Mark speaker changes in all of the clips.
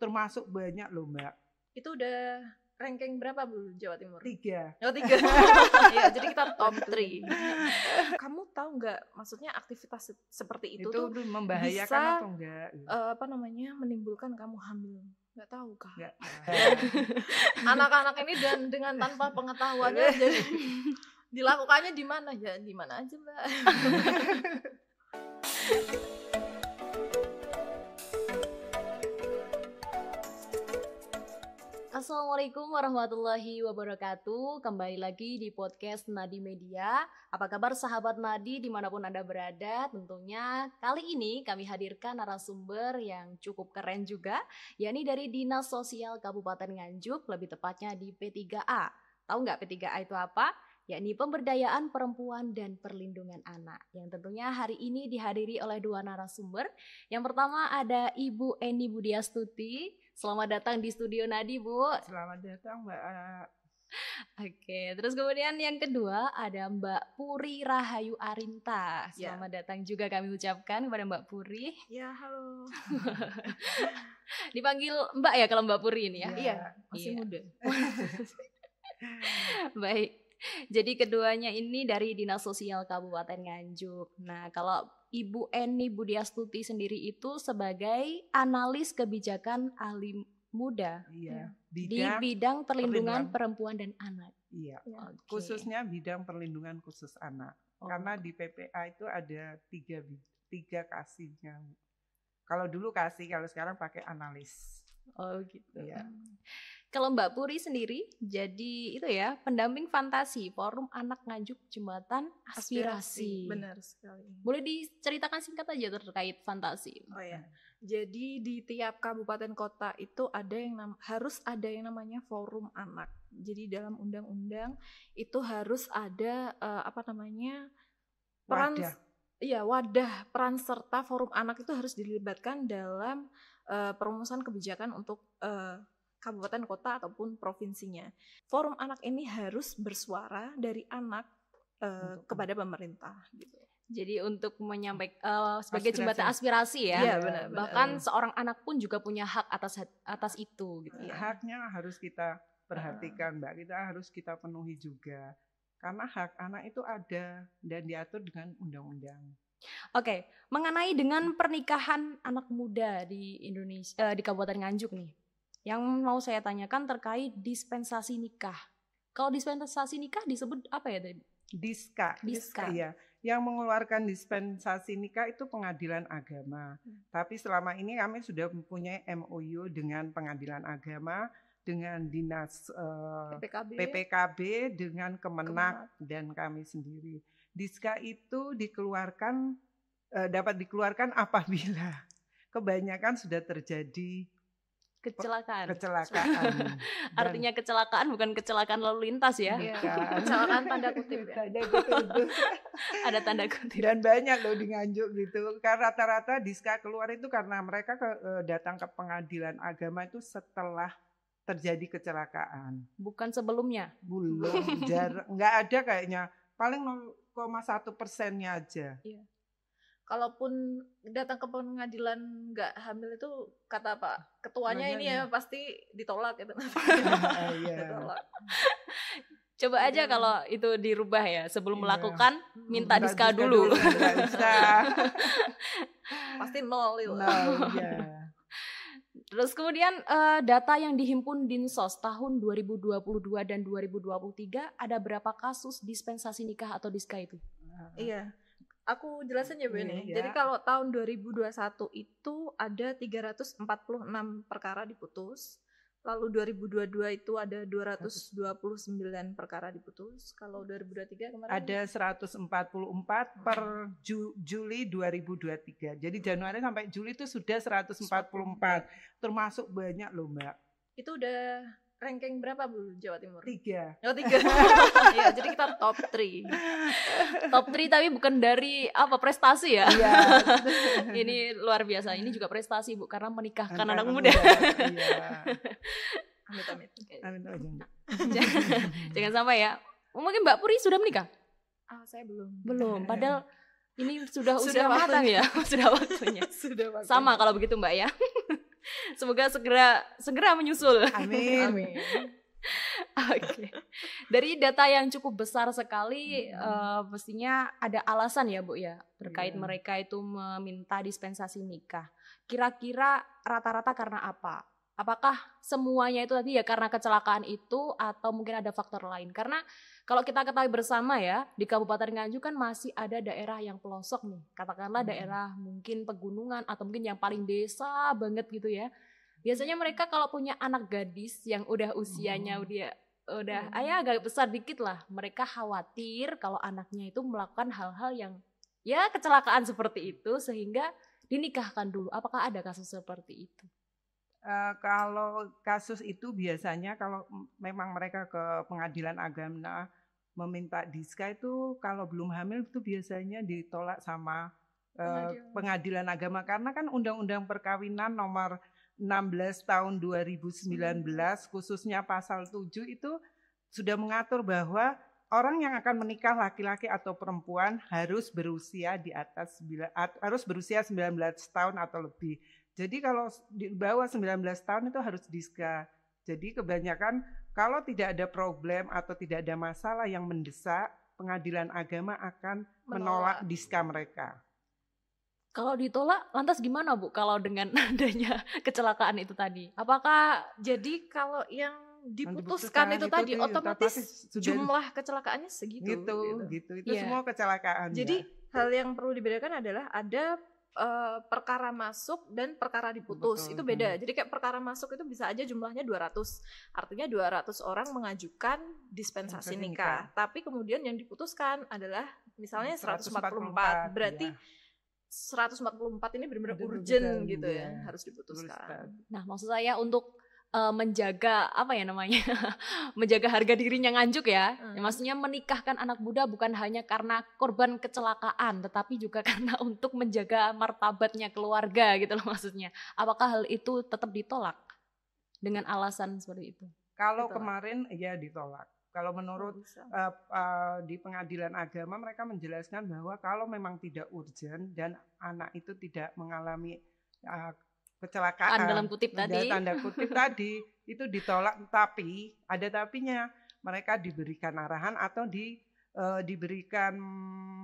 Speaker 1: termasuk banyak loh Mbak.
Speaker 2: Itu udah ranking berapa Bu Jawa Timur?
Speaker 1: 3.
Speaker 2: Oh 3. Ya, jadi kita top 3. Kamu tahu nggak, maksudnya aktivitas seperti itu tuh
Speaker 1: membahayakan
Speaker 2: bisa,
Speaker 1: atau enggak?
Speaker 2: menimbulkan kamu hamil. Nggak tahu kah?
Speaker 1: Enggak.
Speaker 2: Anak-anak ini dan dengan tanpa pengetahuannya jadi dilakukannya di mana ya? Di mana aja Mbak?
Speaker 3: Assalamualaikum warahmatullahi wabarakatuh. Kembali lagi di podcast Nadi Media. Apa kabar sahabat Nadi dimanapun Anda berada? Tentunya kali ini kami hadirkan narasumber yang cukup keren juga, yakni dari Dinas Sosial Kabupaten Nganjuk, lebih tepatnya di P3A. Tahu nggak P3A itu apa? Yakni Pemberdayaan Perempuan dan Perlindungan Anak, yang tentunya hari ini dihadiri oleh 2 narasumber. Yang pertama ada Ibu Eni Budiastuti. Selamat datang di studio Nadi, Bu.
Speaker 1: Selamat datang Mbak.
Speaker 3: Oke, terus kemudian yang kedua ada Mbak Puri Rahayu Arinta. Selamat datang juga kami ucapkan kepada Mbak Puri.
Speaker 2: Ya, halo.
Speaker 3: Dipanggil Mbak ya kalau Mbak Puri ini ya?
Speaker 2: Iya, masih muda.
Speaker 3: Baik. Jadi keduanya ini dari Dinas Sosial Kabupaten Nganjuk. Nah, kalau Ibu Eni Budiastuti sendiri itu sebagai analis kebijakan ahli muda di bidang perlindungan perempuan dan anak.
Speaker 1: Iya,
Speaker 3: Okay.
Speaker 1: Khususnya bidang perlindungan khusus anak. Karena di PPA itu ada 3 kasihnya. Kalau dulu kasih, kalau sekarang pakai analis.
Speaker 3: Oh gitu.
Speaker 1: Iya.
Speaker 3: Kalau Mbak Puri sendiri jadi itu ya, pendamping fantasi Forum Anak Nganjuk Jembatan Aspirasi.
Speaker 2: Benar sekali.
Speaker 3: Boleh diceritakan singkat aja terkait fantasi?
Speaker 2: Oh ya. Jadi di tiap kabupaten kota itu ada yang harus ada yang namanya Forum Anak. Jadi dalam undang-undang itu harus ada wadah peran serta Forum Anak itu harus dilibatkan dalam perumusan kebijakan untuk kabupaten kota ataupun provinsinya. Forum Anak ini harus bersuara dari anak kepada pemerintah gitu.
Speaker 3: Jadi untuk menyampaikan sebagai jembatan aspirasi ya.
Speaker 2: Iya, benar.
Speaker 3: Bahkan seorang anak pun juga punya hak atas itu gitu ya.
Speaker 1: Haknya harus kita perhatikan, Mbak. Harus kita penuhi juga. Karena hak anak itu ada dan diatur dengan undang-undang.
Speaker 3: Oke, mengenai dengan pernikahan anak muda di Indonesia, di Kabupaten Nganjuk nih. Yang mau saya tanyakan terkait dispensasi nikah. Kalau dispensasi nikah disebut apa ya tadi?
Speaker 1: Diska. Iya. Yang mengeluarkan dispensasi nikah itu Pengadilan Agama. Tapi selama ini kami sudah mempunyai MOU dengan Pengadilan Agama, dengan Dinas PPKB, dengan Kemenak dan kami sendiri. Diska itu dapat dikeluarkan apabila kebanyakan sudah terjadi kecelakaan.
Speaker 3: Artinya kecelakaan bukan kecelakaan lalu lintas ya.
Speaker 2: Kecelakaan tanda kutip ya.
Speaker 3: Ada tanda kutip.
Speaker 1: Dan banyak loh di Nganjuk gitu. Karena rata-rata diska keluar itu karena mereka datang ke Pengadilan Agama itu setelah terjadi kecelakaan.
Speaker 3: Bukan sebelumnya.
Speaker 1: Belum. Nggak ada kayaknya. Paling 0,1%-nya aja.
Speaker 2: Iya. Kalaupun datang ke pengadilan nggak hamil itu kata Pak Ketuanya ini ya pasti ditolak gitu.
Speaker 1: Ditolak.
Speaker 3: Coba aja kalau itu dirubah ya, sebelum melakukan minta diska dulu.
Speaker 2: Pasti 0 itu.
Speaker 3: Terus kemudian data yang dihimpun Dinsos tahun 2022 dan 2023 ada berapa kasus dispensasi nikah atau diska itu?
Speaker 2: Iya. Aku jelasin ya Bu ini. Jadi kalau tahun 2021 itu ada 346 perkara diputus. Lalu 2022 itu ada 229 perkara diputus. Kalau 2023 kemarin
Speaker 1: ada 144 per Juli 2023. Jadi Januari sampai Juli itu sudah 144. Termasuk banyak loh Mbak.
Speaker 2: Itu udah ranking berapa Bu Jawa Timur?
Speaker 1: 3.
Speaker 2: Oh 3. Iya, jadi kita top 3.
Speaker 3: Top 3 tapi bukan dari prestasi ya.
Speaker 1: Iya.
Speaker 3: Ini luar biasa. Ini juga prestasi Bu karena menikahkan anak muda.
Speaker 1: Iya.
Speaker 2: Amit-amit.
Speaker 3: Jangan sampai ya. Mungkin Mbak Puri sudah menikah?
Speaker 2: Saya belum.
Speaker 3: Belum. Padahal ini sudah usia matang ya. Sudah waktunya. Sama kalau begitu Mbak ya. Semoga segera menyusul.
Speaker 1: Amin.
Speaker 2: Amin.
Speaker 3: Oke. Dari data yang cukup besar sekali, pastinya ada alasan ya Bu ya terkait
Speaker 1: Iya.
Speaker 3: mereka itu meminta dispensasi nikah. Kira-kira rata-rata karena apa? Apakah semuanya itu tadi ya karena kecelakaan itu atau mungkin ada faktor lain? Karena kalau kita ketahui bersama ya, di Kabupaten Nganjuk kan masih ada daerah yang pelosok nih. Katakanlah daerah mungkin pegunungan atau mungkin yang paling desa banget gitu ya. Biasanya mereka kalau punya anak gadis yang udah usianya udah agak besar dikit lah, mereka khawatir kalau anaknya itu melakukan hal-hal yang ya kecelakaan seperti itu sehingga dinikahkan dulu. Apakah ada kasus seperti itu?
Speaker 1: Kalau kasus itu biasanya kalau memang mereka ke pengadilan agama meminta diska itu kalau belum hamil itu biasanya ditolak sama pengadilan agama karena kan Undang-Undang Perkawinan nomor 16 tahun 2019 khususnya pasal 7 itu sudah mengatur bahwa orang yang akan menikah laki-laki atau perempuan harus berusia di atas 19 tahun atau lebih. Jadi kalau di bawah 19 tahun itu harus diska. Jadi kebanyakan kalau tidak ada problem atau tidak ada masalah yang mendesak, pengadilan agama akan menolak diska mereka.
Speaker 3: Kalau ditolak, lantas gimana Bu kalau dengan adanya kecelakaan itu tadi? Apakah
Speaker 2: Jadi kalau yang diputuskan itu tadi otomatis jumlah kecelakaannya segitu.
Speaker 1: Gitu. Itu semua kecelakaan.
Speaker 2: Jadi hal yang perlu dibedakan adalah ada perkara masuk dan perkara diputus.
Speaker 1: Betul.
Speaker 2: Itu beda. Jadi kayak perkara masuk itu bisa aja jumlahnya 200. Artinya 200 orang mengajukan dispensasi nikah. Tapi kemudian yang diputuskan adalah misalnya 144. Berarti 144 ini benar-benar urgent gitu ya, harus diputuskan.
Speaker 3: Nah, maksud saya untuk menjaga apa ya namanya menjaga harga dirinya Nganjuk ya. Maksudnya menikahkan anak muda bukan hanya karena korban kecelakaan tetapi juga karena untuk menjaga martabatnya keluarga gitu loh maksudnya. Apakah hal itu tetap ditolak dengan alasan seperti itu?
Speaker 1: Kalau kemarin ya ditolak. Kalau menurut di pengadilan agama mereka menjelaskan bahwa kalau memang tidak urgent dan anak itu tidak mengalami kecelakaan
Speaker 3: dalam kutip tadi,
Speaker 1: tanda kutip tadi itu ditolak, tapi ada tapinya, mereka diberikan arahan atau diberikan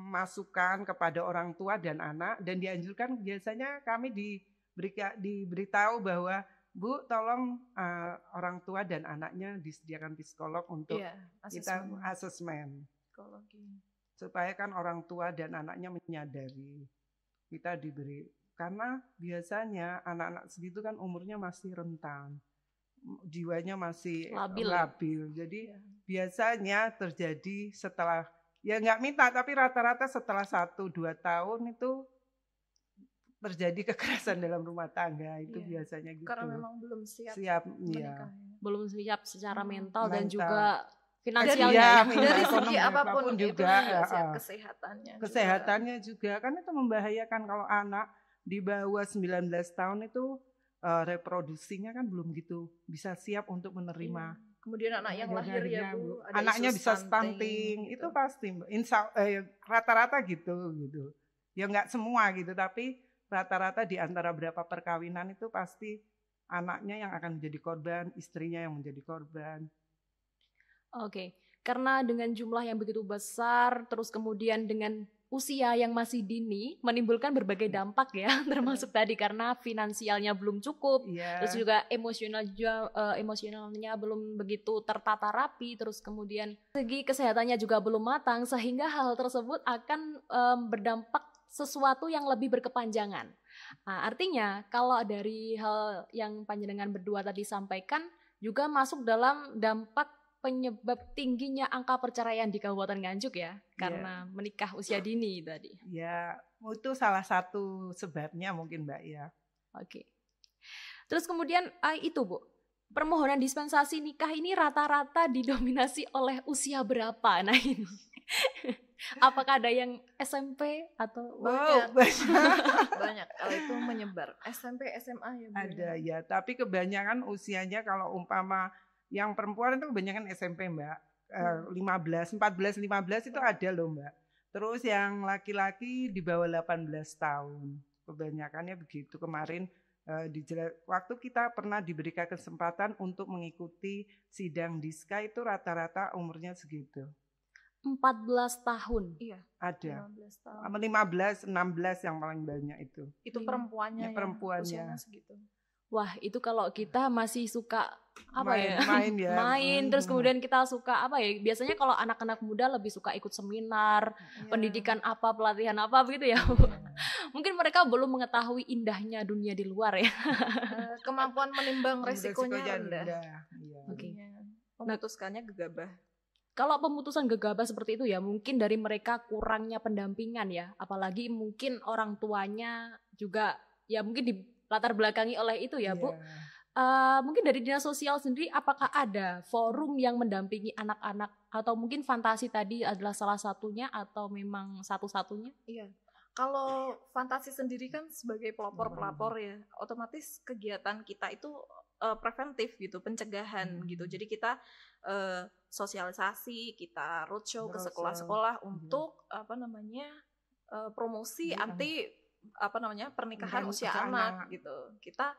Speaker 1: masukan kepada orang tua dan anak dan dianjurkan biasanya kami diberitahu bahwa Bu tolong orang tua dan anaknya disediakan psikolog untuk kita asesmen supaya kan orang tua dan anaknya menyadari kita diberi. Karena biasanya anak-anak segitu kan umurnya masih rentan, jiwanya masih labil. Jadi biasanya terjadi setelah, ya nggak minta, tapi rata-rata setelah 1-2 tahun itu terjadi kekerasan dalam rumah tangga. Itu biasanya gitu.
Speaker 2: Karena memang belum siap
Speaker 1: menikah.
Speaker 3: Belum siap secara mental dan juga finansialnya.
Speaker 2: Dari segi apapun juga
Speaker 1: kesehatannya juga. Kan itu membahayakan kalau anak di bawah 19 tahun itu reproduksinya kan belum gitu bisa siap untuk menerima.
Speaker 2: Kemudian anak yang lahir ya Bu,
Speaker 1: anaknya bisa stunting gitu. Itu pasti rata-rata gitu. Ya nggak semua gitu, tapi rata-rata di antara berapa perkawinan itu pasti anaknya yang akan menjadi korban, istrinya yang menjadi korban.
Speaker 3: Oke, karena dengan jumlah yang begitu besar, terus kemudian dengan usia yang masih dini menimbulkan berbagai dampak ya, termasuk tadi karena finansialnya belum cukup, terus juga emosionalnya belum begitu tertata rapi, terus kemudian segi kesehatannya juga belum matang, sehingga hal tersebut akan berdampak sesuatu yang lebih berkepanjangan. Nah, artinya kalau dari hal yang panjenengan berdua tadi sampaikan juga masuk dalam dampak penyebab tingginya angka perceraian di Kabupaten Nganjuk ya, karena menikah usia dini tadi.
Speaker 1: Ya, itu salah satu sebabnya mungkin Mbak ya.
Speaker 3: Oke. Terus kemudian itu Bu, permohonan dispensasi nikah ini rata-rata didominasi oleh usia berapa? Nah ini, apakah ada yang SMP atau
Speaker 2: banyak? Kalau itu menyebar SMP, SMA ya Bu.
Speaker 1: Ada ya, tapi kebanyakan usianya kalau umpama yang perempuan itu kebanyakan SMP Mbak, 14, 15 itu ada loh Mbak. Terus yang laki-laki di bawah 18 tahun, kebanyakannya begitu. Kemarin Waktu kita pernah diberikan kesempatan untuk mengikuti sidang Diska itu rata-rata umurnya segitu.
Speaker 3: 14 tahun.
Speaker 2: Iya.
Speaker 1: Ada.
Speaker 2: 15 tahun.
Speaker 1: 15, 16 yang paling banyak itu.
Speaker 2: Itu perempuannya
Speaker 1: Ya, perempuannya.
Speaker 2: usianya segitu.
Speaker 3: Wah, itu kalau kita masih suka
Speaker 1: main ya.
Speaker 3: main terus kemudian kita suka biasanya kalau anak-anak muda lebih suka ikut seminar, pendidikan apa, pelatihan apa begitu ya. Mungkin mereka belum mengetahui indahnya dunia di luar ya.
Speaker 2: Kemampuan menimbang resikonya rendah.
Speaker 1: Iya.
Speaker 3: Oke.
Speaker 2: Memutuskannya gegabah.
Speaker 3: Kalau pemutusan gegabah seperti itu ya mungkin dari mereka kurangnya pendampingan ya, apalagi mungkin orang tuanya juga ya mungkin di latar belakangi oleh itu ya Bu. Mungkin dari dinas sosial sendiri apakah ada forum yang mendampingi anak-anak atau mungkin Fantasi tadi adalah salah satunya atau memang satu-satunya?
Speaker 2: Iya. Kalau Fantasi sendiri kan sebagai pelopor ya, otomatis kegiatan kita itu preventif gitu, pencegahan gitu. Jadi kita sosialisasi, kita roadshow ke sekolah-sekolah untuk promosi anti pernikahan usia anak gitu. Kita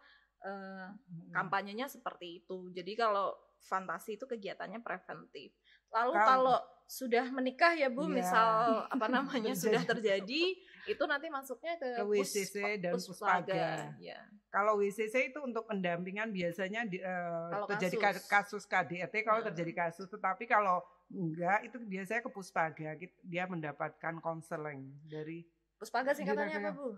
Speaker 2: kampanyenya seperti itu. Jadi kalau Fantasi itu kegiatannya preventif. Lalu kalau sudah menikah ya Bu, misal sudah terjadi, itu nanti masuknya ke
Speaker 1: WCC dan Puspaga.
Speaker 2: Ya.
Speaker 1: Kalau WCC itu untuk pendampingan biasanya terjadi kasus KDRT kalau terjadi kasus, tetapi kalau enggak itu biasanya ke Puspaga, dia mendapatkan konseling dari
Speaker 2: Puspaga singkatannya apa Bu?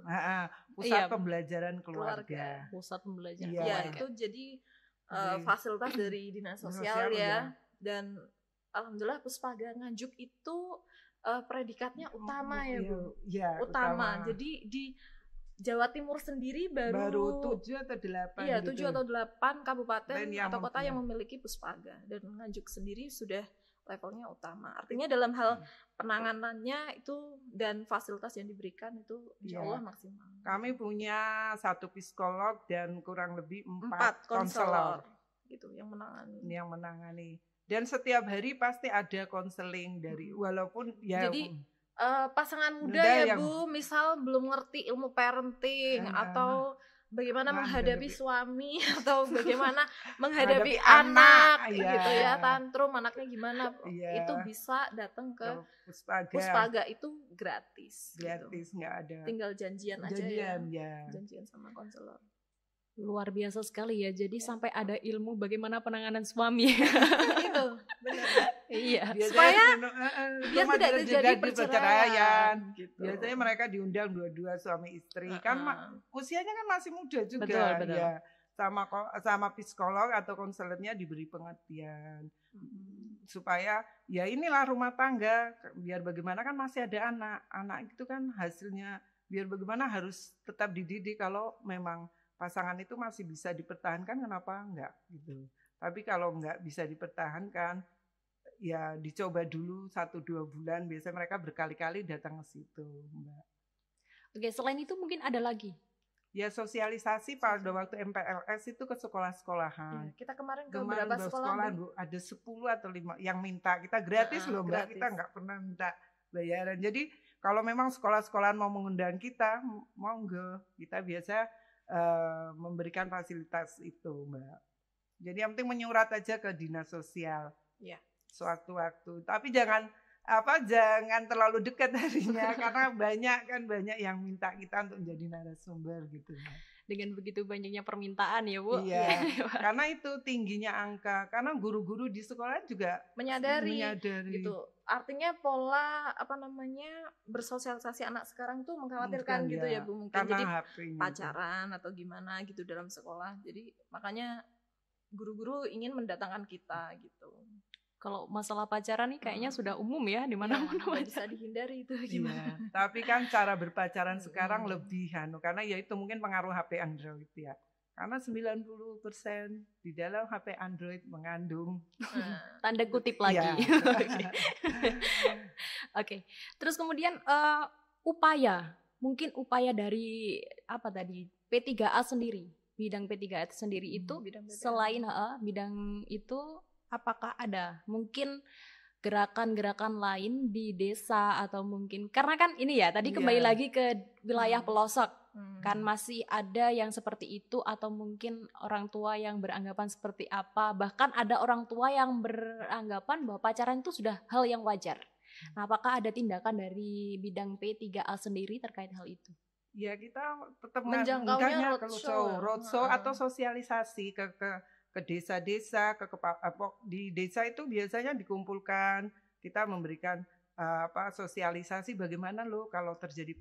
Speaker 1: Pusat Pembelajaran Keluarga.
Speaker 3: Pusat Pembelajaran
Speaker 2: Keluarga. Itu jadi fasilitas dari dinas sosial ya. Dan alhamdulillah Puspaga Nganjuk itu predikatnya utama ya Bu.
Speaker 1: Ya,
Speaker 2: utama. Jadi di Jawa Timur sendiri
Speaker 1: baru 7 atau 8
Speaker 2: Iya, 7
Speaker 1: gitu.
Speaker 2: atau 8 kabupaten atau kota yang
Speaker 1: mempunyai.
Speaker 2: memiliki Puspaga, dan Nganjuk sendiri sudah levelnya utama. Artinya dalam hal penanganannya itu dan fasilitas yang diberikan itu insya Allah maksimal.
Speaker 1: Kami punya 1 psikolog dan kurang lebih 4 konselor
Speaker 2: gitu yang menangani.
Speaker 1: Dan setiap hari pasti ada konseling dari walaupun ya.
Speaker 2: Jadi pasangan muda ya Bu, misal belum ngerti ilmu parenting atau bagaimana menghadapi suami atau bagaimana menghadapi anak gitu ya, tantrum anaknya gimana, itu bisa datang ke Puspaga itu gratis
Speaker 1: gitu. Nggak ada,
Speaker 2: tinggal janjian aja janjian sama konselor.
Speaker 3: Luar biasa sekali ya, jadi sampai ada ilmu bagaimana penanganan suami.
Speaker 2: Itu benar.
Speaker 3: Iya.
Speaker 2: Supaya biar tidak terjadi perceraian.
Speaker 1: Gitu. Biasanya mereka diundang dua-dua suami istri, kan usianya kan masih muda juga.
Speaker 3: Betul.
Speaker 1: Ya. Sama psikolog atau konselornya diberi pengertian. Supaya ya inilah rumah tangga, biar bagaimana kan masih ada anak itu kan hasilnya, biar bagaimana harus tetap dididik. Kalau memang pasangan itu masih bisa dipertahankan, kenapa enggak gitu. Tapi kalau enggak bisa dipertahankan, ya dicoba dulu 1-2 bulan. Biasanya mereka berkali-kali datang ke situ, Mbak.
Speaker 3: Oke, selain itu mungkin ada lagi?
Speaker 1: Ya sosialisasi pada waktu MPLS itu ke sekolah-sekolahan.
Speaker 2: Ya, kita kemarin ke beberapa sekolah,
Speaker 1: Bu, ada 10 atau 5 yang minta. Kita gratis loh Mbak, gratis. Kita enggak pernah minta bayaran. Jadi kalau memang sekolah-sekolahan mau mengundang kita, monggo. Kita biasa memberikan fasilitas itu, Mbak. Jadi yang penting menyurat aja ke dinas sosial.
Speaker 2: Ya.
Speaker 1: Sewaktu-waktu. Tapi jangan terlalu dekat harinya karena banyak yang minta kita untuk menjadi narasumber gitu.
Speaker 3: Dengan begitu banyaknya permintaan ya Bu.
Speaker 1: Iya. Karena itu tingginya angka. Karena guru-guru di sekolah juga menyadari.
Speaker 2: Gitu. Artinya pola bersosialisasi anak sekarang tuh mengkhawatirkan gitu ya Bu. Mungkin jadi pacaran atau gimana gitu dalam sekolah. Jadi makanya guru-guru ingin mendatangkan kita gitu.
Speaker 3: Kalau masalah pacaran nih kayaknya sudah umum ya di mana-mana.
Speaker 2: Nggak bisa dihindari itu gimana.
Speaker 1: Tapi kan cara berpacaran sekarang lebih karena ya itu mungkin pengaruh HP Android ya. Karena 90% di dalam HP Android mengandung
Speaker 3: tanda kutip lagi. Oke. Terus kemudian mungkin upaya dari P3A sendiri, bidang P3A sendiri itu selain bidang itu, apakah ada mungkin gerakan-gerakan lain di desa atau mungkin karena kan ini ya tadi kembali lagi ke wilayah pelosok Kan masih ada yang seperti itu, atau mungkin orang tua yang beranggapan seperti apa. Bahkan ada orang tua yang beranggapan bahwa pacaran itu sudah hal yang wajar. Nah, apakah ada tindakan dari bidang P3A sendiri terkait hal itu?
Speaker 1: Ya, kita tetap
Speaker 2: menjangkaunya
Speaker 1: roadshow atau sosialisasi ke desa-desa, di desa itu biasanya dikumpulkan, kita memberikan sosialisasi bagaimana loh kalau terjadi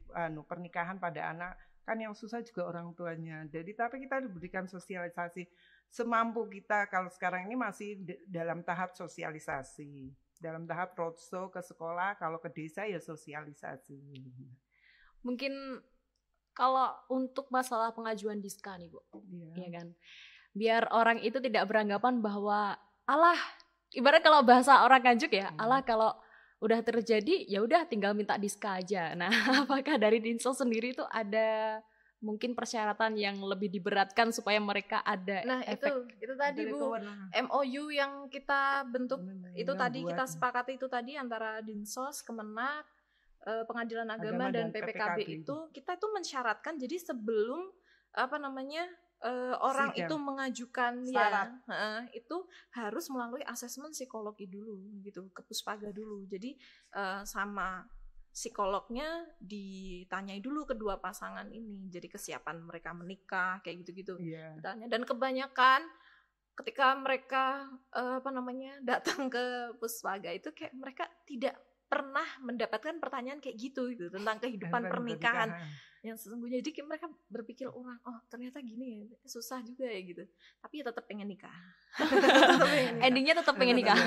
Speaker 1: pernikahan pada anak, kan yang susah juga orang tuanya. Jadi tapi kita diberikan sosialisasi semampu kita. Kalau sekarang ini masih dalam tahap sosialisasi, dalam tahap roadshow ke sekolah, kalau ke desa ya sosialisasi.
Speaker 3: Mungkin kalau untuk masalah pengajuan diska nih Bu, ya kan, biar orang itu tidak beranggapan bahwa alah, ibarat kalau bahasa orang Nganjuk ya, alah kalau udah terjadi ya udah tinggal minta diska aja. Nah, apakah dari Dinsos sendiri itu ada mungkin persyaratan yang lebih diberatkan supaya mereka ada efek?
Speaker 2: Itu tadi Bu, MOU yang kita bentuk itu tadi kita sepakati itu tadi antara Dinsos, Kemenak, Pengadilan Agama dan PPKB itu kita tuh mensyaratkan, jadi sebelum orang itu mengajukan itu harus melalui asesmen psikologi dulu gitu, ke Puspaga dulu. Jadi sama psikolognya ditanyai dulu kedua pasangan ini, jadi kesiapan mereka menikah kayak gitu-gitu. Ditanya. Dan kebanyakan ketika mereka datang ke Puspaga itu kayak mereka tidak pernah mendapatkan pertanyaan kayak gitu tentang kehidupan pernikahan yang sesungguhnya. Jadi mereka berpikir ternyata gini ya, susah juga ya gitu. Tapi ya tetap pengen nikah.
Speaker 3: Endingnya tetap pengen nikah.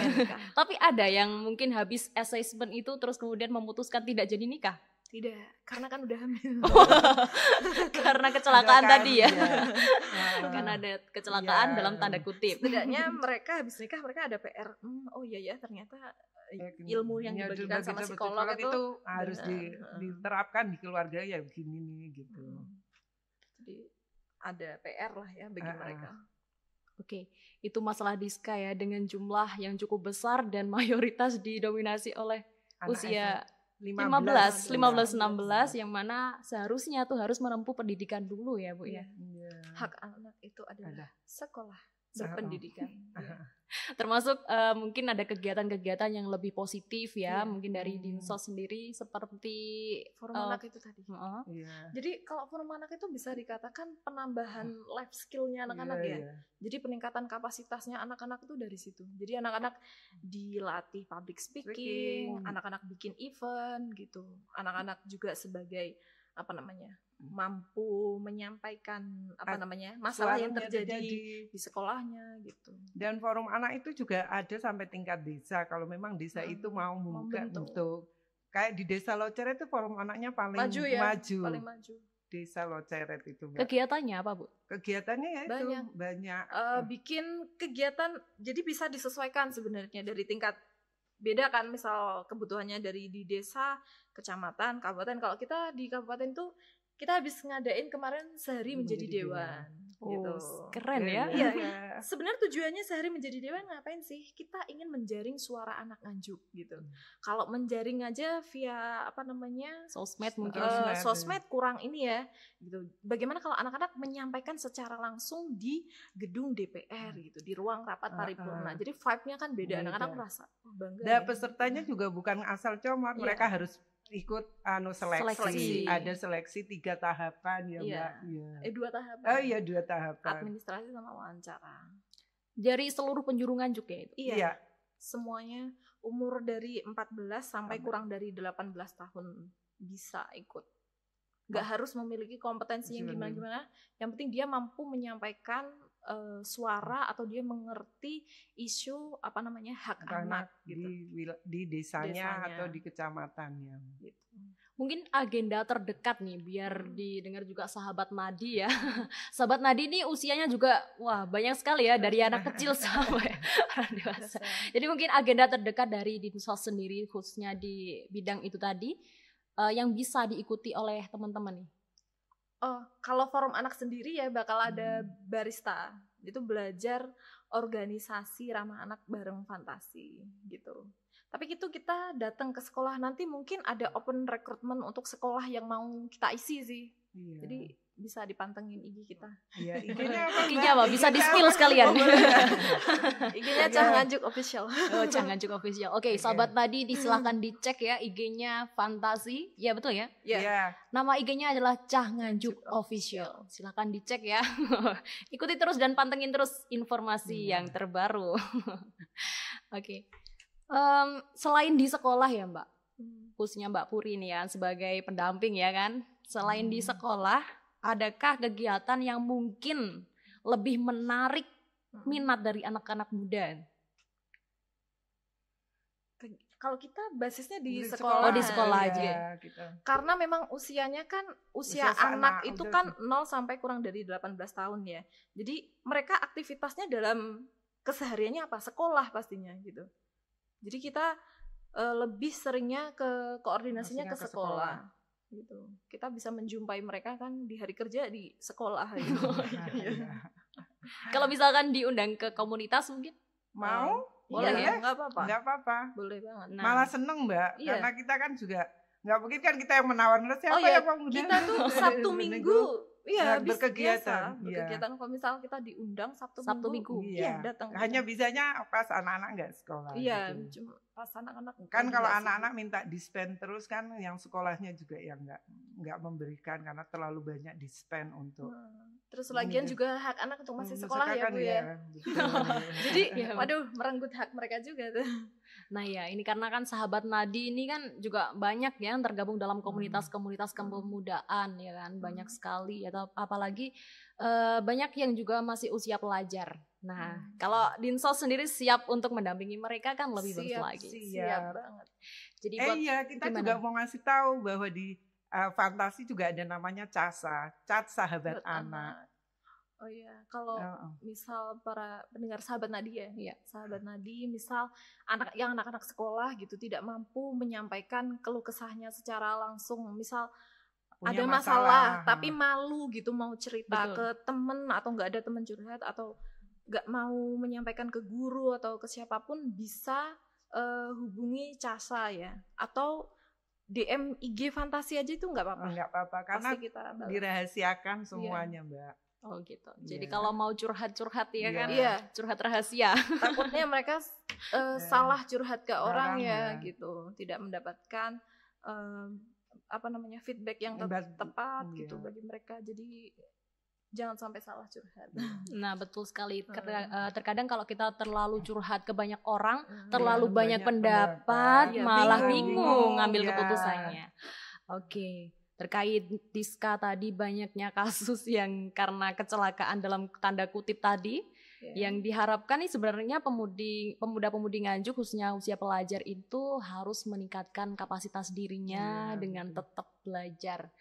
Speaker 3: Tapi ada yang mungkin habis assessment itu terus kemudian memutuskan tidak jadi nikah?
Speaker 2: Tidak, karena kan udah hamil.
Speaker 3: Karena kecelakaan tadi ya. Karena ada kecelakaan dalam tanda kutip.
Speaker 2: Setidaknya mereka habis nikah mereka ada PR. Ya ternyata ilmu yang dibagikan sama psikolog itu
Speaker 1: harus diterapkan di keluarga ya begini nih gitu.
Speaker 2: Jadi ada PR lah ya bagi mereka.
Speaker 3: Oke, itu masalah diska ya, dengan jumlah yang cukup besar dan mayoritas didominasi oleh anak usia 15-16 yang mana seharusnya tuh harus menempuh pendidikan dulu ya Bu ya.
Speaker 2: Hak anak itu adalah sekolah berpendidikan.
Speaker 3: Termasuk mungkin ada kegiatan-kegiatan yang lebih positif ya, mungkin dari Dinsos sendiri seperti
Speaker 2: forum anak itu tadi. Jadi kalau forum anak itu bisa dikatakan penambahan life skill-nya anak-anak ya. Jadi peningkatan kapasitasnya anak-anak itu dari situ. Jadi anak-anak dilatih public speaking, anak-anak bikin event gitu. Anak-anak juga sebagai mampu menyampaikan masalah yang terjadi di sekolahnya gitu.
Speaker 1: Dan forum anak itu juga ada sampai tingkat desa. Kalau memang desa itu mau membuka bentuk kayak di Desa Loceret itu forum anaknya paling maju.
Speaker 2: Paling maju.
Speaker 1: Desa Loceret itu.
Speaker 3: Kegiatannya apa Bu?
Speaker 1: Kegiatannya ya banyak.
Speaker 2: Bikin kegiatan, jadi bisa disesuaikan sebenarnya dari tingkat. Beda kan, misal kebutuhannya dari di desa, kecamatan, kabupaten. Kalau kita di kabupaten tuh kita habis ngadain kemarin sehari menjadi dewan. Gitu.
Speaker 3: Keren ya.
Speaker 2: Iya. Sebenarnya tujuannya sehari menjadi dewan ngapain sih? Kita ingin menjaring suara anak Nganjuk gitu. Kalau menjaring aja via
Speaker 3: sosmed mungkin.
Speaker 2: Sosmed kurang ini ya gitu. Bagaimana kalau anak-anak menyampaikan secara langsung di gedung DPR gitu, di ruang rapat paripurna. Jadi vibe-nya kan beda. Anak-anak merasa bangga.
Speaker 1: Dan pesertanya juga bukan asal comot, mereka harus ikut seleksi. Ada seleksi 3 tahapan ya Mbak.
Speaker 2: 2 tahapan.
Speaker 1: 2 tahapan.
Speaker 2: Administrasi sama wawancara.
Speaker 3: Dari seluruh penjuru Nganjuk ya itu?
Speaker 2: Iya. Semuanya umur dari 14 sampai kurang dari 18 tahun bisa ikut. Gak harus memiliki kompetensi yang gimana-gimana. Yang penting dia mampu menyampaikan suara atau dia mengerti isu hak anak gitu.
Speaker 1: Di desanya atau di kecamatannya gitu.
Speaker 3: Mungkin agenda terdekat nih biar didengar juga sahabat Nadi ya. Sahabat Nadi ini usianya juga banyak sekali ya, dari anak kecil sampai orang dewasa. Jadi mungkin agenda terdekat dari Dinsos sendiri khususnya di bidang itu tadi yang bisa diikuti oleh teman-teman nih.
Speaker 2: Kalau forum anak sendiri ya bakal ada barista. Itu belajar organisasi ramah anak bareng Fantasi gitu. Tapi itu kita datang ke sekolah, nanti mungkin ada open recruitment untuk sekolah yang mau kita isi sih.
Speaker 1: Iya.
Speaker 2: Jadi bisa dipantengin IG kita.
Speaker 1: Iya, IG-nya apa?
Speaker 3: IG-nya apa? Bisa di-spill sekalian.
Speaker 2: IG-nya Cah Nganjuk Official.
Speaker 3: Oh, Cah Nganjuk Official. Oke, sahabat Nadi silahkan dicek ya IG-nya Fantasi. Ya betul ya?
Speaker 1: Iya.
Speaker 3: Nama IG-nya adalah Cah Nganjuk Official. Silahkan dicek ya. Ikuti terus dan pantengin terus informasi yang terbaru. Oke. Selain di sekolah ya Mbak, khususnya Mbak Puri nih ya sebagai pendamping ya kan. Selain di sekolah, adakah kegiatan yang mungkin lebih menarik minat dari anak-anak muda?
Speaker 2: Kalau kita basisnya di
Speaker 3: Oh,
Speaker 2: sekolah.
Speaker 3: di sekolah
Speaker 1: Iya,
Speaker 3: aja.
Speaker 1: gitu.
Speaker 2: Karena memang usianya kan
Speaker 1: Usia
Speaker 2: usia
Speaker 1: anak,
Speaker 2: anak itu
Speaker 1: usia
Speaker 2: kan 0 sampai kurang dari 18 tahun ya. Jadi mereka aktivitasnya dalam kesehariannya apa? Sekolah pastinya gitu. Jadi kita lebih seringnya koordinasinya ke sekolah. Gitu. Kita bisa menjumpai mereka kan di hari kerja di sekolah gitu.
Speaker 3: Kalau misalkan diundang ke komunitas mungkin?
Speaker 1: Mau?
Speaker 2: Boleh
Speaker 1: Iya,
Speaker 2: ya? Enggak apa-apa.
Speaker 1: Nggak apa-apa.
Speaker 2: Boleh banget.
Speaker 3: Nah,
Speaker 1: Malah seneng Mbak,
Speaker 2: Iya.
Speaker 1: karena kita kan juga nggak mungkin kan kita yang menawar siapa
Speaker 2: iya,
Speaker 1: yang mau muda.
Speaker 2: kita tuh Sabtu Minggu
Speaker 1: Ya,
Speaker 2: habis
Speaker 1: berkegiatan,
Speaker 2: biasa, berkegiatan. Kalau misal kita diundang Sabtu Minggu,
Speaker 1: Iya.
Speaker 2: datang.
Speaker 1: Hanya bisanya pas anak-anak nggak sekolah.
Speaker 2: Iya,
Speaker 1: gitu.
Speaker 2: cuma pas anak-anak
Speaker 1: Kan kalau
Speaker 2: nggak
Speaker 1: anak-anak minta dispen terus kan yang sekolahnya juga yang nggak memberikan karena terlalu banyak dispen untuk
Speaker 2: Terus lagian
Speaker 1: Ini.
Speaker 2: juga hak anak untuk masih sekolah ya
Speaker 1: kan
Speaker 2: Bu ya.
Speaker 1: betul.
Speaker 2: Jadi
Speaker 3: Iya.
Speaker 2: waduh merenggut hak mereka juga tuh.
Speaker 3: Nah ya, ini karena kan sahabat Nadi ini kan juga banyak ya yang tergabung dalam komunitas-komunitas kepemudaan ya kan, banyak sekali atau apalagi banyak yang juga masih usia pelajar. Nah, kalau Dinsos sendiri siap untuk mendampingi mereka kan lebih bagus lagi.
Speaker 2: Siap banget.
Speaker 3: Jadi
Speaker 1: Iya, kita
Speaker 3: gimana?
Speaker 1: juga mau ngasih tahu bahwa di Fantasi juga ada namanya CASA, Cat Sahabat
Speaker 2: Buat
Speaker 1: Anak.
Speaker 2: Oh iya, kalau misal para pendengar sahabat Nadi ya, sahabat Nadi, misal anak-anak sekolah gitu tidak mampu menyampaikan keluh kesahnya secara langsung, misal
Speaker 1: Punya
Speaker 2: ada masalah tapi malu gitu mau cerita ke temen atau nggak ada temen curhat atau nggak mau menyampaikan ke guru atau ke siapapun, bisa hubungi CASA ya, atau DM IG Fantasi aja itu nggak apa-apa.
Speaker 1: Nggak apa-apa karena
Speaker 2: Pasti kita balas.
Speaker 1: dirahasiakan semuanya Mbak.
Speaker 3: Oh gitu. Jadi kalau mau curhat-curhat ya kan, curhat rahasia.
Speaker 2: Takutnya mereka salah curhat ke orang
Speaker 1: ya.
Speaker 2: ya gitu, tidak mendapatkan feedback yang tepat gitu bagi mereka. Jadi jangan sampai salah curhat.
Speaker 3: Nah betul sekali. Terkadang kalau kita terlalu curhat ke banyak orang, terlalu banyak pendapat, malah bingung ngambil keputusannya. Oke. Terkait Diska tadi banyaknya kasus yang karena kecelakaan dalam tanda kutip tadi, yang diharapkan nih sebenarnya pemuda-pemudi Nganjuk khususnya usia pelajar itu harus meningkatkan kapasitas dirinya dengan tetap belajar.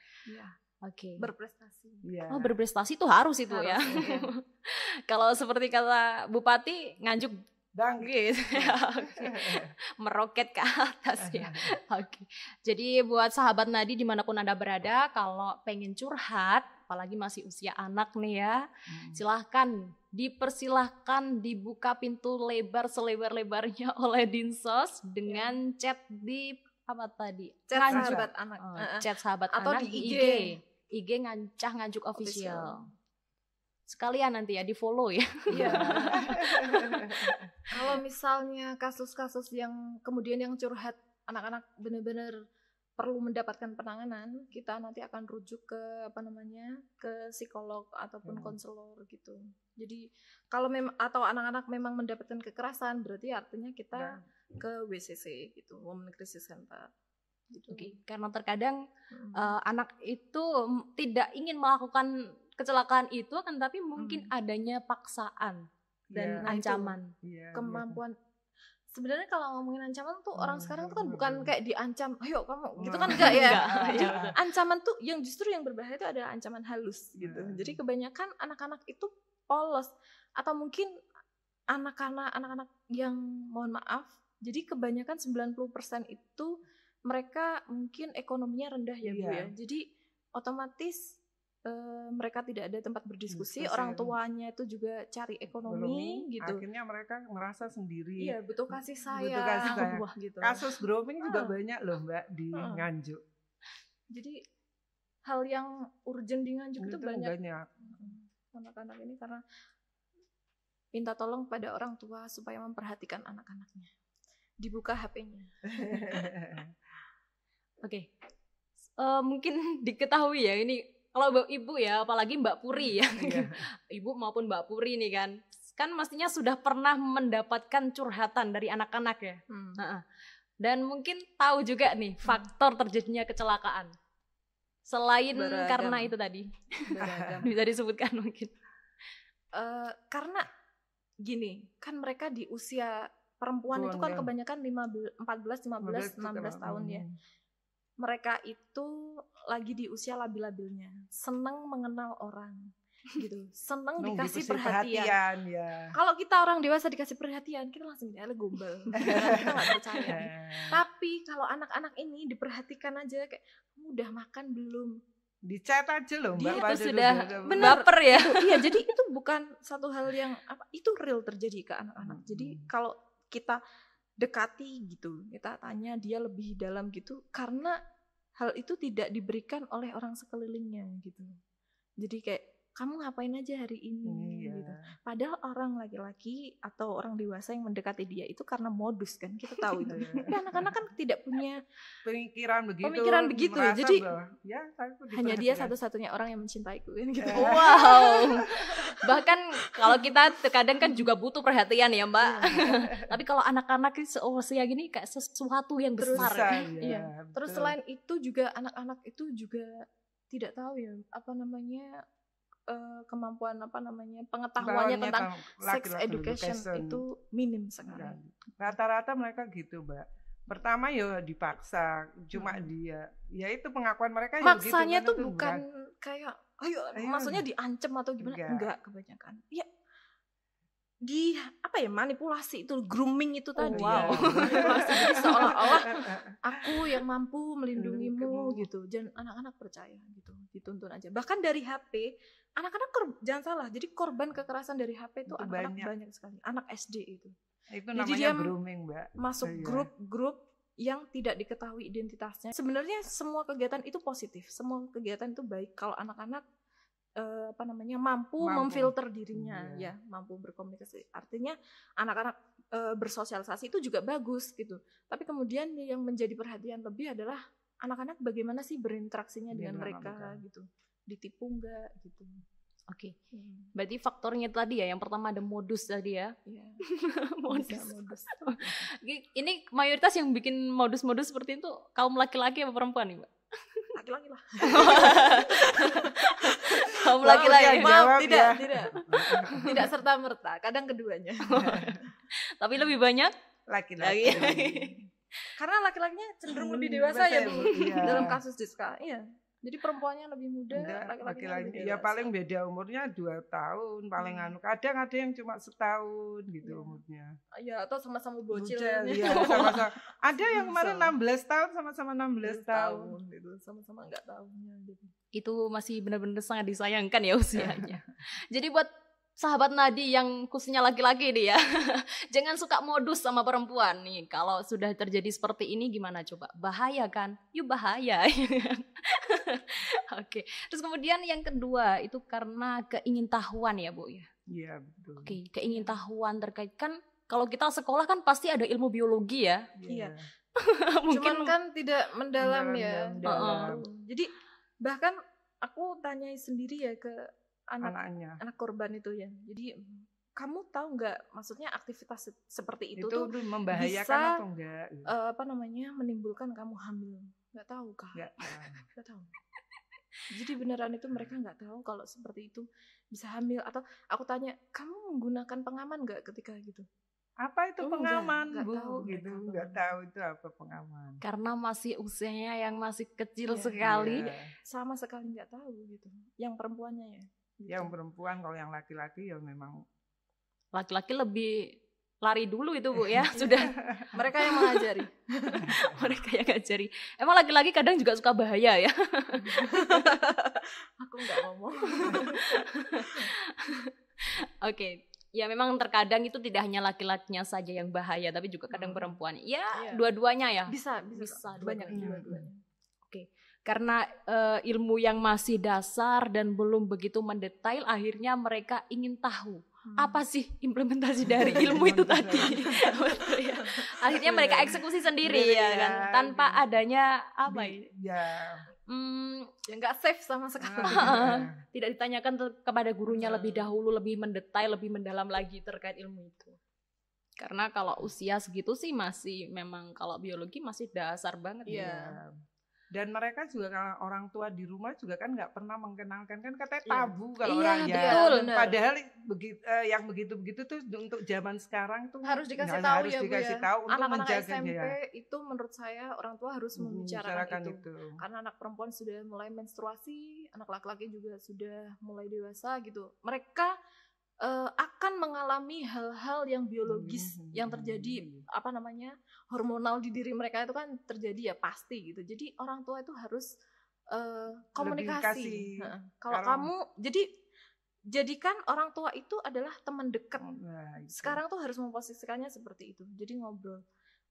Speaker 3: Oke.
Speaker 2: Berprestasi.
Speaker 3: Oh, berprestasi itu harus itu ya. Kalau seperti kata Bupati, Nganjuk bangkit. Meroket ke atas ya. Oke. Jadi buat sahabat Nadi dimanapun Anda berada, kalau pengen curhat, apalagi masih usia anak nih ya, silahkan dipersilahkan dibuka pintu lebar selebar-lebarnya oleh Dinsos dengan chat di apa tadi?
Speaker 2: Chat sahabat anak.
Speaker 3: Chat sahabat
Speaker 2: atau
Speaker 3: anak
Speaker 2: di
Speaker 3: IG Cah Nganjuk Official. Sekalian nanti ya di follow ya.
Speaker 2: Iya. Kalau misalnya kasus-kasus yang kemudian yang curhat anak-anak benar-benar perlu mendapatkan penanganan, kita nanti akan rujuk ke ke psikolog ataupun konselor gitu. Jadi kalau atau anak-anak memang mendapatkan kekerasan, berarti artinya kita ke WCC gitu, Women Crisis Center. Gitu.
Speaker 3: Karena terkadang anak itu tidak ingin melakukan kecelakaan itu, kan tapi mungkin adanya paksaan dan ancaman.
Speaker 2: Kemampuan. Sebenarnya kalau ngomongin ancaman tuh orang sekarang tuh kan bukan kayak diancam, ayo kamu gitu kan enggak ya. Ancaman tuh yang justru yang berbahaya itu ada ancaman halus gitu. Jadi kebanyakan anak-anak itu polos atau mungkin anak-anak yang mohon maaf, jadi kebanyakan 90% itu mereka mungkin ekonominya rendah ya Bu ya. Jadi otomatis mereka tidak ada tempat berdiskusi, orang tuanya itu juga cari ekonomi gitu.
Speaker 1: Akhirnya mereka merasa sendiri.
Speaker 2: Iya, butuh kasih sayang.
Speaker 1: Gitu. Kasus grooming juga banyak loh Mbak di Nganjuk.
Speaker 2: Jadi hal yang urgent di Nganjuk itu banyak. Anak-anak ini karena minta tolong pada orang tua supaya memperhatikan anak-anaknya. Dibuka HP-nya.
Speaker 3: Oke. Mungkin diketahui ya ini kalau Ibu ya, apalagi Mbak Puri ya. Ibu maupun Mbak Puri nih kan mestinya sudah pernah mendapatkan curhatan dari anak-anak ya. Dan mungkin tahu juga nih faktor terjadinya kecelakaan. Selain
Speaker 2: beragam.
Speaker 3: Karena itu tadi. Bisa disebutkan mungkin.
Speaker 2: Karena gini, kan mereka di usia perempuan itu kan kebanyakan 14, 15, 16 tahun ya. Mereka itu lagi di usia labil-labilnya, senang mengenal orang gitu, senang dikasih perhatian. Ya. Kalau kita orang dewasa dikasih perhatian, kita langsung gombal, kita nggak percaya. Tapi kalau anak-anak ini diperhatikan aja, kayak kamu udah makan belum?
Speaker 1: Di chat aja loh Mbak.
Speaker 3: Dia itu sudah baper ya.
Speaker 2: Iya, jadi itu bukan satu hal yang itu real terjadi ke anak-anak. Jadi kalau kita dekati gitu, kita tanya dia lebih dalam gitu, karena hal itu tidak diberikan oleh orang sekelilingnya gitu. Jadi kayak kamu ngapain aja hari ini gitu. Padahal orang laki-laki atau orang dewasa yang mendekati dia itu karena modus kan, kita tahu itu. Tapi anak-anak kan tidak punya
Speaker 1: pemikiran begitu.
Speaker 2: Jadi hanya dia satu-satunya orang yang mencintaiku kan gitu.
Speaker 3: Wow. Bahkan kalau kita terkadang kan juga butuh perhatian ya Mbak. Tapi kalau anak-anak seusia gini kayak sesuatu yang besar.
Speaker 2: Iya. Terus selain itu juga anak-anak itu juga tidak tahu ya kemampuan pengetahuannya tentang sex education itu minim sekali.
Speaker 1: Rata-rata mereka gitu Mbak. Pertama ya dipaksa, cuma dia ya itu pengakuan mereka ya gitu.
Speaker 2: Maksanya tuh bukan kayak ayo maksudnya diancam atau gimana, enggak kebanyakan. Ya di manipulasi itu, grooming itu tadi. Manipulasi, jadi seolah-olah aku yang mampu melindungimu gitu. Dan anak-anak percaya gitu, dituntun aja. Bahkan dari HP, anak-anak jangan salah, jadi korban kekerasan dari HP itu anak-anak banyak sekali. Anak SD itu.
Speaker 1: Itu namanya grooming, Mbak.
Speaker 2: Masuk grup-grup yang tidak diketahui identitasnya. Sebenarnya semua kegiatan itu positif, semua kegiatan itu baik kalau anak-anak mampu memfilter dirinya, mampu berkomunikasi. Artinya anak-anak bersosialisasi itu juga bagus gitu. Tapi kemudian yang menjadi perhatian lebih adalah anak-anak bagaimana sih berinteraksinya dengan mereka gitu. Ditipu enggak gitu.
Speaker 3: Oke. Berarti faktornya tadi ya, yang pertama ada modus tadi ya. Modus. Ini mayoritas yang bikin modus-modus seperti itu kaum laki-laki atau perempuan nih, Mbak?
Speaker 2: Laki-laki lah.
Speaker 3: Kaum laki-laki.
Speaker 2: Tidak serta-merta, kadang keduanya.
Speaker 3: Tapi lebih banyak
Speaker 1: laki-laki.
Speaker 2: Karena laki-lakinya cenderung lebih dewasa ya Bu, dalam kasus Diska. Iya. Jadi perempuannya lebih muda, laki-laki
Speaker 1: ya paling beda umurnya 2 tahun, paling kadang ada yang cuma setahun gitu umurnya.
Speaker 2: Iya, atau sama-sama bocil.
Speaker 1: Iya, sama-sama. Ada yang kemarin 16 tahun sama-sama 16 tahun
Speaker 2: gitu, sama-sama enggak tahunya gitu.
Speaker 3: Itu masih benar-benar sangat disayangkan ya usianya. Jadi buat sahabat Nadi yang khususnya laki-laki nih ya, jangan suka modus sama perempuan nih. Kalau sudah terjadi seperti ini gimana coba? Bahaya kan? Yuk bahaya. Oke. Terus kemudian yang kedua itu karena keingintahuan ya Bu ya?
Speaker 1: Iya betul.
Speaker 3: Oke, keingintahuan terkait kan kalau kita sekolah kan pasti ada ilmu biologi ya?
Speaker 2: Iya. Mungkin cuman kan tidak mendalam ya. Jadi bahkan aku tanya sendiri ya ke anak korban itu ya. Jadi kamu tahu nggak, maksudnya aktivitas seperti itu tuh
Speaker 1: membahayakan
Speaker 2: bisa,
Speaker 1: atau enggak?
Speaker 2: Menimbulkan kamu hamil. Nggak tahu kah? Nggak tahu. Jadi beneran itu mereka nggak tahu kalau seperti itu bisa hamil. Atau aku tanya, kamu menggunakan pengaman nggak ketika gitu?
Speaker 1: Apa itu pengaman,
Speaker 2: enggak,
Speaker 1: Bu?
Speaker 2: tahu,
Speaker 1: gitu, nggak tahu itu apa pengaman.
Speaker 3: Karena masih usianya yang masih kecil sekali.
Speaker 2: Sama sekali nggak tahu gitu. Yang perempuannya ya. Gitu.
Speaker 1: Yang perempuan, kalau yang laki-laki ya memang
Speaker 3: laki-laki lebih lari dulu itu Bu ya. Sudah
Speaker 2: mereka yang mengajari.
Speaker 3: Mereka yang ngajari. Emang laki-laki kadang juga suka bahaya ya.
Speaker 2: Aku nggak ngomong.
Speaker 3: Oke. Ya memang terkadang itu tidak hanya laki-lakinya saja yang bahaya, tapi juga kadang perempuan. Ya dua-duanya ya.
Speaker 2: Bisa. Banyak dua-duanya.
Speaker 3: Oke. Karena ilmu yang masih dasar dan belum begitu mendetail, akhirnya mereka ingin tahu apa sih implementasi dari ilmu itu tadi. Ya. Akhirnya mereka eksekusi sendiri ya kan, tanpa adanya apa
Speaker 1: ya
Speaker 2: nggak safe sama sekali.
Speaker 3: Tidak ditanyakan kepada gurunya lebih dahulu, lebih mendetail, lebih mendalam lagi terkait ilmu itu. Karena kalau usia segitu sih masih, memang kalau biologi masih dasar banget ya.
Speaker 1: Dan mereka juga kalau orang tua di rumah juga kan nggak pernah mengenalkan, kan katanya tabu kalau orang
Speaker 3: betul.
Speaker 1: Padahal yang begitu-begitu tuh untuk zaman sekarang tuh
Speaker 2: harus dikasih tahu ya Bu ya.
Speaker 1: Tahu untuk
Speaker 2: anak-anak
Speaker 1: menjaga
Speaker 2: SMP
Speaker 1: ya.
Speaker 2: Itu menurut saya orang tua harus membicarakan itu. Karena anak perempuan sudah mulai menstruasi, anak laki-laki juga sudah mulai dewasa gitu. Mereka akan mengalami hal-hal yang biologis yang terjadi, hormonal di diri mereka itu kan terjadi ya pasti gitu. Jadi orang tua itu harus komunikasi. Kalau kamu jadikan orang tua itu adalah teman dekat. Sekarang tuh harus memposisikannya seperti itu. Jadi ngobrol.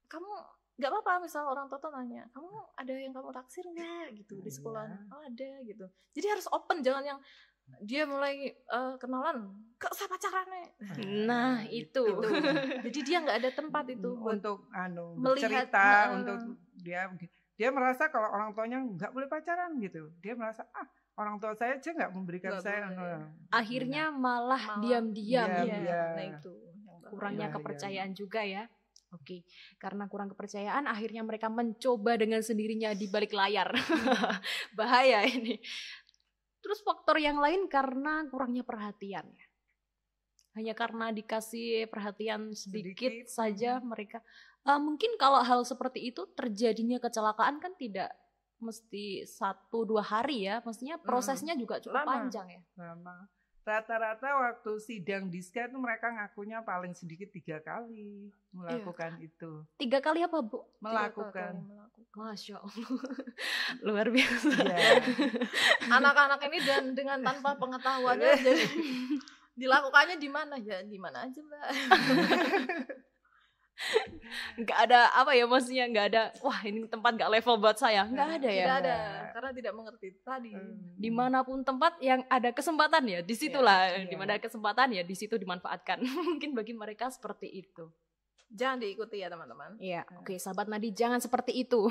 Speaker 2: Kamu nggak apa-apa misal orang tua tuh nanya, kamu ada yang kamu taksir nggak gitu di sekolah? Oh ada gitu. Jadi harus open, jangan yang dia mulai kenalan ke siapa pacarannya.
Speaker 3: Nah itu.
Speaker 2: Jadi dia nggak ada tempat itu
Speaker 1: untuk
Speaker 2: melihat,
Speaker 1: bercerita, untuk dia merasa kalau orang tuanya nggak boleh pacaran gitu. Dia merasa orang tua saya aja nggak memberikan saya.
Speaker 3: Akhirnya malah diam-diam.
Speaker 2: Nah itu
Speaker 3: kurangnya kepercayaan juga ya. Oke, karena kurang kepercayaan akhirnya mereka mencoba dengan sendirinya di balik layar. Bahaya ini. Terus faktor yang lain karena kurangnya perhatian ya. Hanya karena dikasih perhatian sedikit saja mereka. Mungkin kalau hal seperti itu terjadinya kecelakaan kan tidak mesti 1-2 hari ya. Mestinya prosesnya juga cukup panjang ya.
Speaker 1: Lama. Rata-rata waktu sidang Diska itu mereka ngakunya paling sedikit 3 kali melakukan itu.
Speaker 3: 3 kali apa Bu?
Speaker 1: Melakukan.
Speaker 3: Masya Allah. Luar biasa.
Speaker 2: Anak-anak ini dan dengan tanpa pengetahuannya jadi dilakukannya di mana ya? Di mana aja Mbak?
Speaker 3: Nggak ada maksudnya nggak ada, wah ini tempat nggak level buat saya, nggak ada ya.
Speaker 2: Tidak ada, karena tidak mengerti tadi.
Speaker 3: Dimanapun tempat yang ada kesempatan ya disitulah, dimana ada kesempatan ya di situ dimanfaatkan. Mungkin bagi mereka seperti itu.
Speaker 2: Jangan diikuti ya teman-teman.
Speaker 3: Iya, oke, sahabat Nadi jangan seperti itu.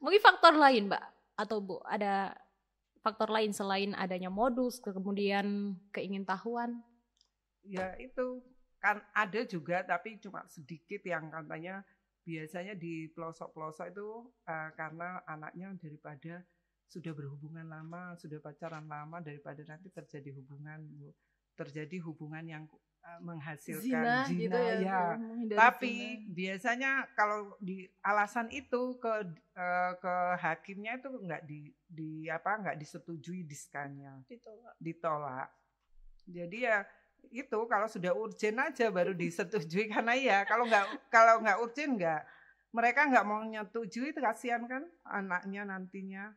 Speaker 3: Mungkin faktor lain Mbak atau Bu, ada faktor lain selain adanya modus, kemudian keingintahuan?
Speaker 1: Ya itu kan ada juga, tapi cuma sedikit yang katanya biasanya di pelosok-pelosok itu karena anaknya daripada sudah berhubungan lama, sudah pacaran lama, daripada nanti terjadi hubungan yang menghasilkan zina gitu ya. Tapi zina. Biasanya kalau di alasan itu ke hakimnya itu nggak disetujui diskanya, ditolak. Jadi ya itu kalau sudah urgen aja baru disetujui, karena ya kalau nggak urgen mereka nggak mau nyetujui, itu kasihan kan anaknya nantinya,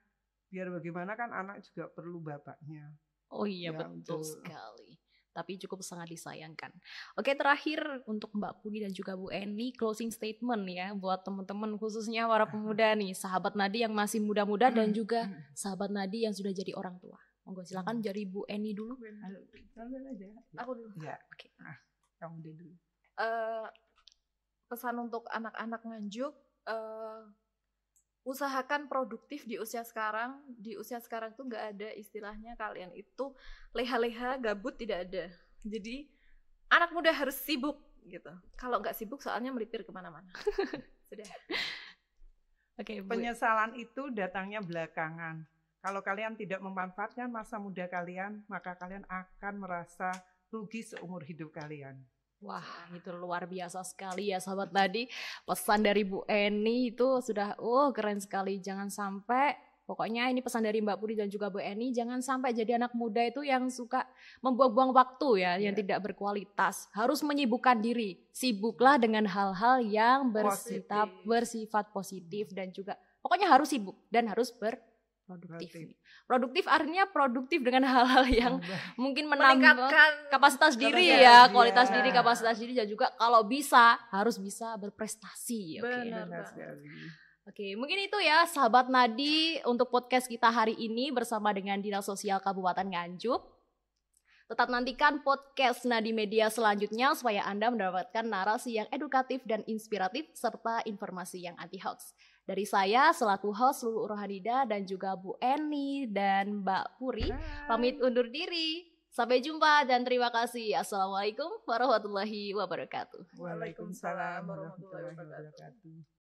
Speaker 1: biar bagaimana kan anak juga perlu bapaknya.
Speaker 3: Oh iya ya, betul sekali, tapi cukup sangat disayangkan. Oke, terakhir untuk Mbak Puni dan juga Bu Eni, closing statement ya buat teman-teman khususnya para pemuda nih, sahabat Nadi yang masih muda-muda dan juga sahabat Nadi yang sudah jadi orang tua. Monggo silakan dari Bu Eni dulu.
Speaker 2: Aku dulu.
Speaker 1: Ya, oke. Kamu dulu.
Speaker 2: Pesan untuk anak-anak Nganjuk, usahakan produktif di usia sekarang. Di usia sekarang tuh nggak ada istilahnya kalian itu leha-leha, gabut, tidak ada. Jadi anak muda harus sibuk gitu. Kalau nggak sibuk soalnya melipir kemana-mana. Sudah.
Speaker 1: Oke, penyesalan itu datangnya belakangan. Kalau kalian tidak memanfaatkan masa muda kalian, maka kalian akan merasa rugi seumur hidup kalian.
Speaker 3: Wah, itu luar biasa sekali ya sahabat Nadi. Pesan dari Bu Eni itu sudah keren sekali. Jangan sampai, pokoknya ini pesan dari Mbak Puri dan juga Bu Eni, jangan sampai jadi anak muda itu yang suka membuang-buang waktu ya, yang tidak berkualitas. Harus menyibukkan diri. Sibuklah dengan hal-hal yang bersifat positif dan juga pokoknya harus sibuk dan harus produktif artinya produktif dengan hal-hal yang mungkin menambah kapasitas diri ya, kualitas diri, kapasitas diri, dan juga kalau bisa harus bisa berprestasi.
Speaker 2: Benar sekali.
Speaker 3: Oke, mungkin itu ya sahabat Nadi untuk podcast kita hari ini bersama dengan Dinas Sosial Kabupaten Nganjuk. Tetap nantikan podcast Nadi Media selanjutnya supaya Anda mendapatkan narasi yang edukatif dan inspiratif serta informasi yang anti hoax. Dari saya selaku host Lulu Rohanida dan juga Bu Eni dan Mbak Puri pamit undur diri. Sampai jumpa dan terima kasih. Assalamualaikum warahmatullahi wabarakatuh.
Speaker 1: Waalaikumsalam warahmatullahi wabarakatuh.